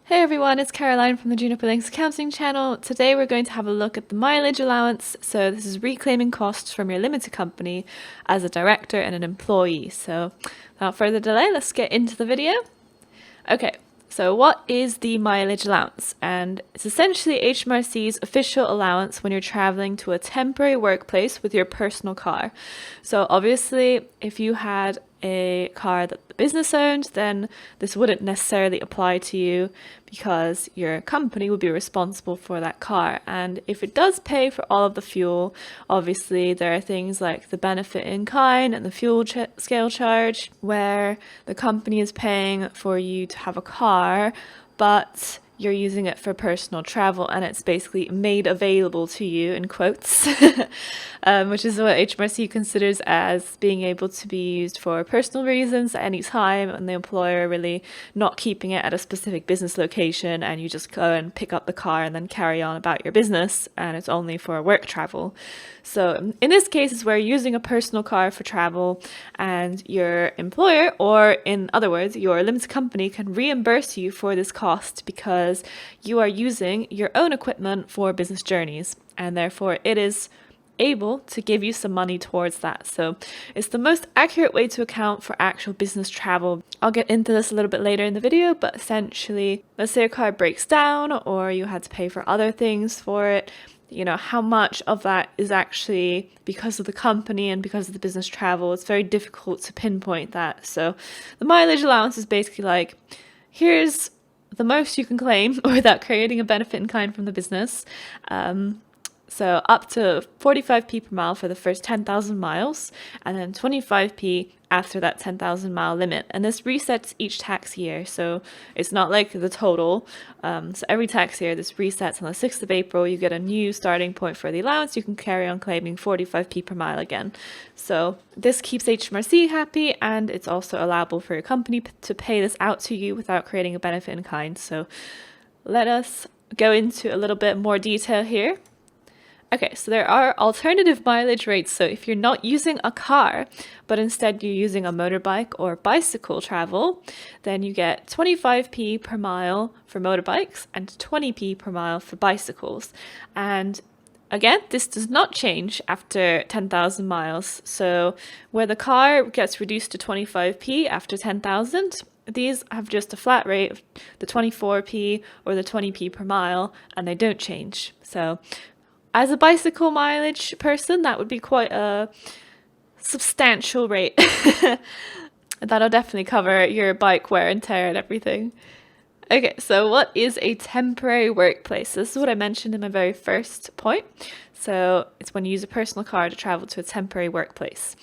Hey everyone, it's Caroline from the Juniper Links Accounting channel. Today we're going to have a look at the mileage allowance. So this is reclaiming costs from your limited company as a director and an employee. So without further delay, let's get into the video. Okay, so what is the mileage allowance? And it's essentially HMRC's official allowance when you're traveling to a temporary workplace with your personal car. So obviously, if you had a car that the business owned, then this wouldn't necessarily apply to you because your company would be responsible for that car. And if it does pay for all of the fuel, obviously there are things like the benefit in kind and the fuel scale charge, where the company is paying for you to have a car, but you're using it for personal travel and it's basically made available to you in quotes, which is what HMRC considers as being able to be used for personal reasons at any time, and the employer really not keeping it at a specific business location, and you just go and pick up the car and then carry on about your business, and it's only for work travel. So in this case, it's where you're using a personal car for travel and your employer, or in other words, your limited company, can reimburse you for this cost because you are using your own equipment for business journeys, and therefore it is able to give you some money towards that. So it's the most accurate way to account for actual business travel. I'll get into this a little bit later in the video, but essentially, let's say a car breaks down or you had to pay for other things for it. You know, how much of that is actually because of the company and because of the business travel? It's very difficult to pinpoint that. So the mileage allowance is basically like, here's the most you can claim without creating a benefit in kind from the business. So up to 45p per mile for the first 10,000 miles, and then 25p after that 10,000 mile limit. And this resets each tax year, so it's not like the total. So every tax year, this resets on the 6th of April. You get a new starting point for the allowance. You can carry on claiming 45p per mile again. So this keeps HMRC happy, and it's also allowable for your company to pay this out to you without creating a benefit in kind. So let us go into a little bit more detail here. Okay, so there are alternative mileage rates. So if you're not using a car, but instead you're using a motorbike or bicycle travel, then you get 25p per mile for motorbikes and 20p per mile for bicycles. And again, this does not change after 10,000 miles. So where the car gets reduced to 25p after 10,000, these have just a flat rate of the 24p or the 20p per mile, and they don't change. So as a bicycle mileage person, that would be quite a substantial rate. That'll definitely cover your bike wear and tear and everything. Okay, so what is a temporary workplace? This is what I mentioned in my very first point. So it's when you use a personal car to travel to a temporary workplace.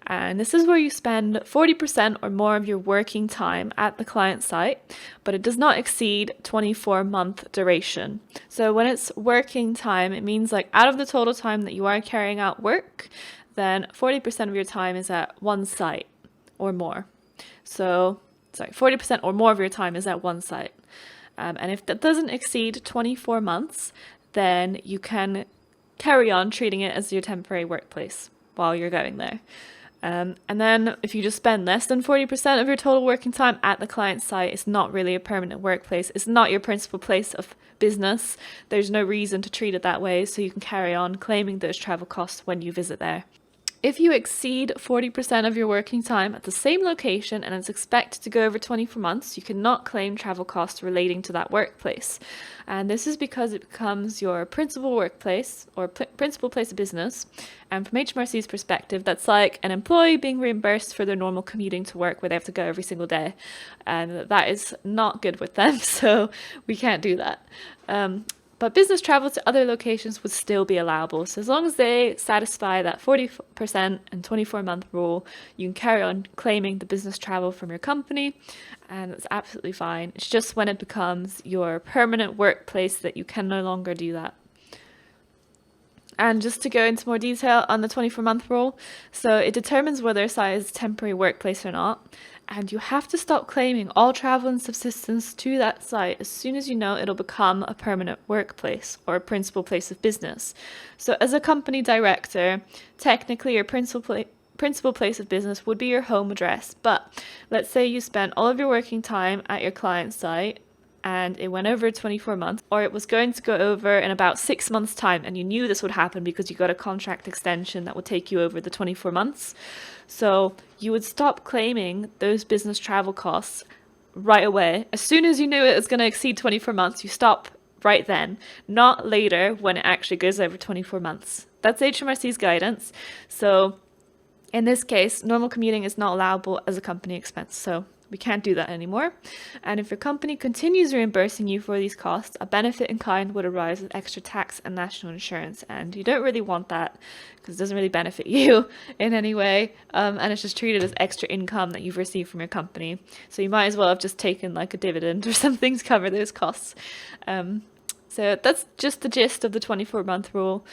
And this is where you spend 40% or more of your working time at the client site, but it does not exceed 24-month duration. So when it's working time, it means like out of the total time that you are carrying out work, then 40% of your time is at one site or more. So, 40% or more of your time is at one site. And if that doesn't exceed 24 months, then you can carry on treating it as your temporary workplace while you're going there. And then if you just spend less than 40% of your total working time at the client site, it's not really a permanent workplace. It's not your principal place of business. There's no reason to treat it that way, so you can carry on claiming those travel costs when you visit there. If you exceed 40% of your working time at the same location and it's expected to go over 24 months, you cannot claim travel costs relating to that workplace. And this is because it becomes your principal workplace or principal place of business. And from HMRC's perspective, that's like an employee being reimbursed for their normal commuting to work where they have to go every single day. And that is not good with them, so we can't do that. But business travel to other locations would still be allowable. So as long as they satisfy that 40% and 24-month rule, you can carry on claiming the business travel from your company, and it's absolutely fine. It's just when it becomes your permanent workplace that you can no longer do that. And just to go into more detail on the 24-month rule, so it determines whether a site is a temporary workplace or not. And you have to stop claiming all travel and subsistence to that site as soon as you know it'll become a permanent workplace or a principal place of business. So as a company director, technically your principal place of business would be your home address. But let's say you spent all of your working time at your client site and it went over 24 months, or it was going to go over in about 6 months' time, and you knew this would happen because you got a contract extension that would take you over the 24 months. So you would stop claiming those business travel costs right away. As soon as you knew it was going to exceed 24 months, you stop right then, not later when it actually goes over 24 months. That's HMRC's guidance. So in this case, normal commuting is not allowable as a company expense. So we can't do that anymore. And if your company continues reimbursing you for these costs, a benefit in kind would arise with extra tax and national insurance. And you don't really want that because it doesn't really benefit you in any way. And it's just treated as extra income that you've received from your company. So you might as well have just taken like a dividend or something to cover those costs. So that's just the gist of the 24-month rule.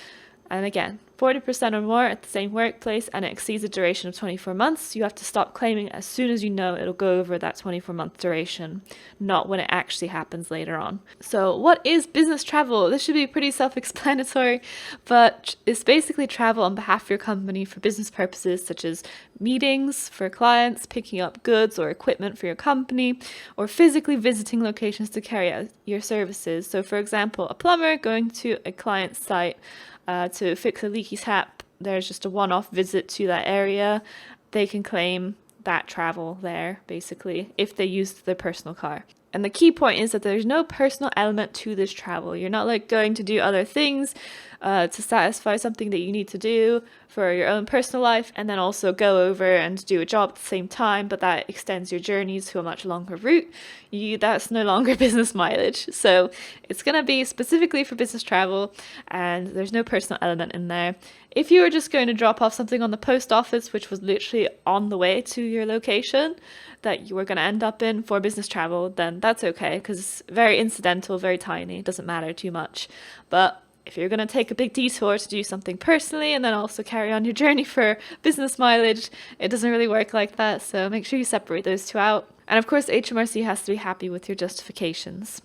And again, 40% or more at the same workplace and it exceeds a duration of 24 months, you have to stop claiming as soon as you know it'll go over that 24-month duration, not when it actually happens later on. So what is business travel? This should be pretty self-explanatory, but it's basically travel on behalf of your company for business purposes such as meetings for clients, picking up goods or equipment for your company, or physically visiting locations to carry out your services. So for example, a plumber going to a client's site to fix a leaky tap, there's just a one-off visit to that area. They can claim that travel there, basically, if they use their personal car. And the key point is that there's no personal element to this travel. You're not like going to do other things to satisfy something that you need to do for your own personal life and then also go over and do a job at the same time, but that extends your journey to a much longer route. That's no longer business mileage. So it's going to be specifically for business travel and there's no personal element in there. If you were just going to drop off something on the post office, which was literally on the way to your location that you were going to end up in for business travel, then that's okay because it's very incidental, very tiny. It doesn't matter too much. But if you're going to take a big detour to do something personally and then also carry on your journey for business mileage, it doesn't really work like that. So make sure you separate those two out. And of course, HMRC has to be happy with your justifications.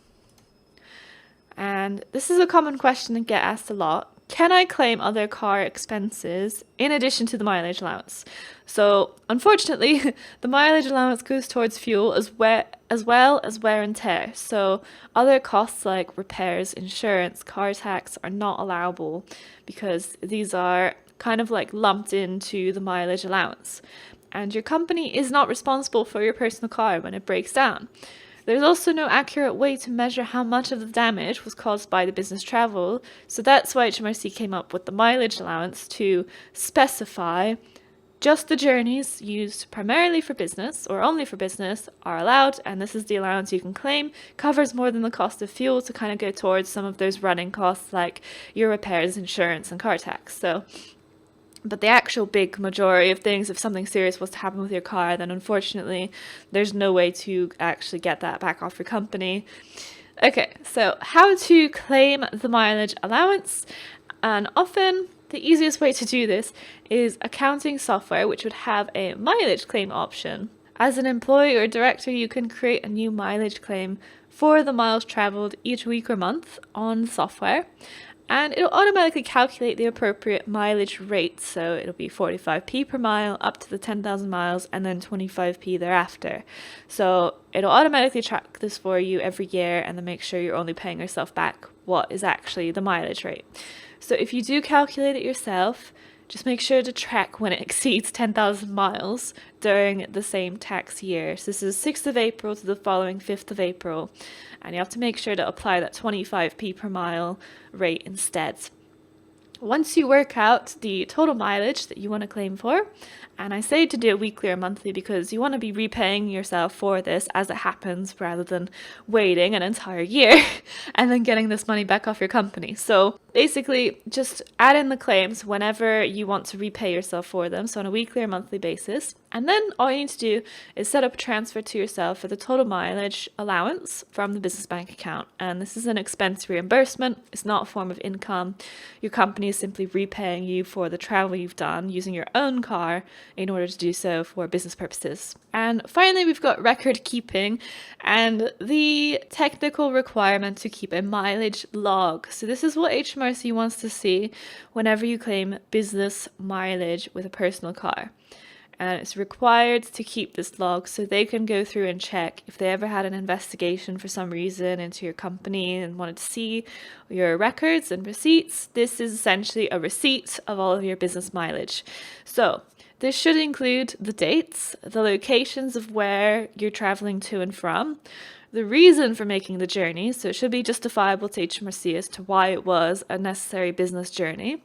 And this is a common question that get asked a lot. Can I claim other car expenses in addition to the mileage allowance? So unfortunately, the mileage allowance goes towards fuel as well as wear and tear. So other costs like repairs, insurance, car tax are not allowable because these are kind of like lumped into the mileage allowance. And your company is not responsible for your personal car when it breaks down. There's also no accurate way to measure how much of the damage was caused by the business travel, so that's why HMRC came up with the mileage allowance to specify just the journeys used primarily for business or only for business are allowed, and this is the allowance you can claim, covers more than the cost of fuel to kind of go towards some of those running costs like your repairs, insurance, and car tax. But the actual big majority of things, if something serious was to happen with your car, then unfortunately there's no way to actually get that back off your company. Okay, so how to claim the mileage allowance. And often the easiest way to do this is accounting software, which would have a mileage claim option. As an employee or director, you can create a new mileage claim for the miles traveled each week or month on the software. And it'll automatically calculate the appropriate mileage rate. So it'll be 45p per mile up to the 10,000 miles and then 25p thereafter. So it'll automatically track this for you every year and then make sure you're only paying yourself back what is actually the mileage rate. So if you do calculate it yourself, just make sure to track when it exceeds 10,000 miles during the same tax year. So this is 6th of April to the following 5th of April. And you have to make sure to apply that 25p per mile rate instead. Once you work out the total mileage that you want to claim for, and I say to do it weekly or monthly because you want to be repaying yourself for this as it happens rather than waiting an entire year and then getting this money back off your company. So basically just add in the claims whenever you want to repay yourself for them, so on a weekly or monthly basis. And then all you need to do is set up a transfer to yourself for the total mileage allowance from the business bank account. And this is an expense reimbursement. It's not a form of income. Your company is simply repaying you for the travel you've done using your own car in order to do so for business purposes. And finally, we've got record keeping and the technical requirement to keep a mileage log. So this is what HMRC wants to see whenever you claim business mileage with a personal car. and it's required to keep this log so they can go through and check if they ever had an investigation for some reason into your company and wanted to see your records and receipts. This is essentially a receipt of all of your business mileage. So this should include the dates, the locations of where you're traveling to and from, the reason for making the journey, so it should be justifiable to HMRC as to why it was a necessary business journey,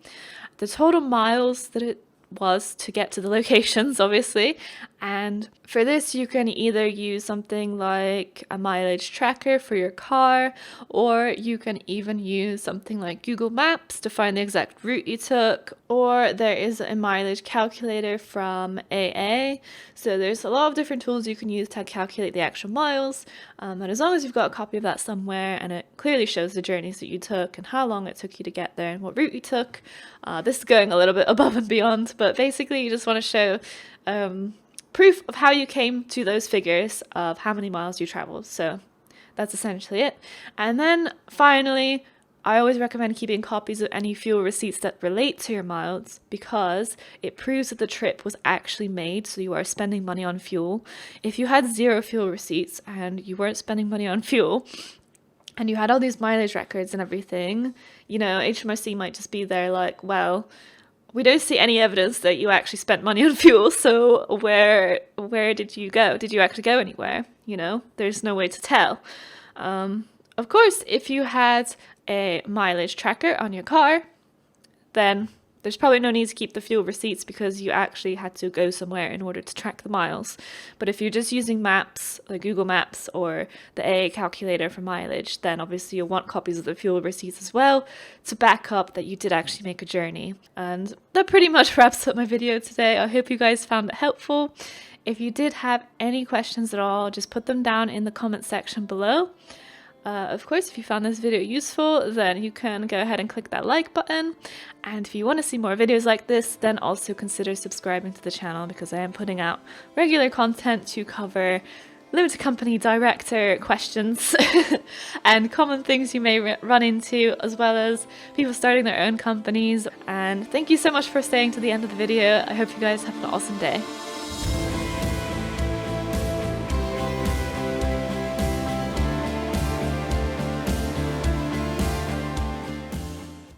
the total miles that it was to get to the locations, obviously. And for this, you can either use something like a mileage tracker for your car, or you can even use something like Google Maps to find the exact route you took, or there is a mileage calculator from AA. So there's a lot of different tools you can use to calculate the actual miles, and as long as you've got a copy of that somewhere and it clearly shows the journeys that you took and how long it took you to get there and what route you took, this is going a little bit above and beyond, but basically you just want to show proof of how you came to those figures of how many miles you traveled. So that's essentially it. And then finally, I always recommend keeping copies of any fuel receipts that relate to your miles, because it proves that the trip was actually made, so you are spending money on fuel. If you had 0 fuel receipts and you weren't spending money on fuel, and you had all these mileage records and everything, you know, HMRC might just be there like, well, we don't see any evidence that you actually spent money on fuel, so where did you go? Did you actually go anywhere? You know, there's no way to tell. Of course, if you had a mileage tracker on your car, then there's probably no need to keep the fuel receipts because you actually had to go somewhere in order to track the miles. But if you're just using maps, like Google Maps or the AA calculator for mileage, then obviously you'll want copies of the fuel receipts as well to back up that you did actually make a journey. And that pretty much wraps up my video today. I hope you guys found it helpful. If you did have any questions at all, just put them down in the comment section below. Of course, if you found this video useful, then you can go ahead and click that like button. And if you want to see more videos like this, then also consider subscribing to the channel, because I am putting out regular content to cover limited company director questions and common things you may run into, as well as people starting their own companies. And thank you so much for staying to the end of the video. I hope you guys have an awesome day.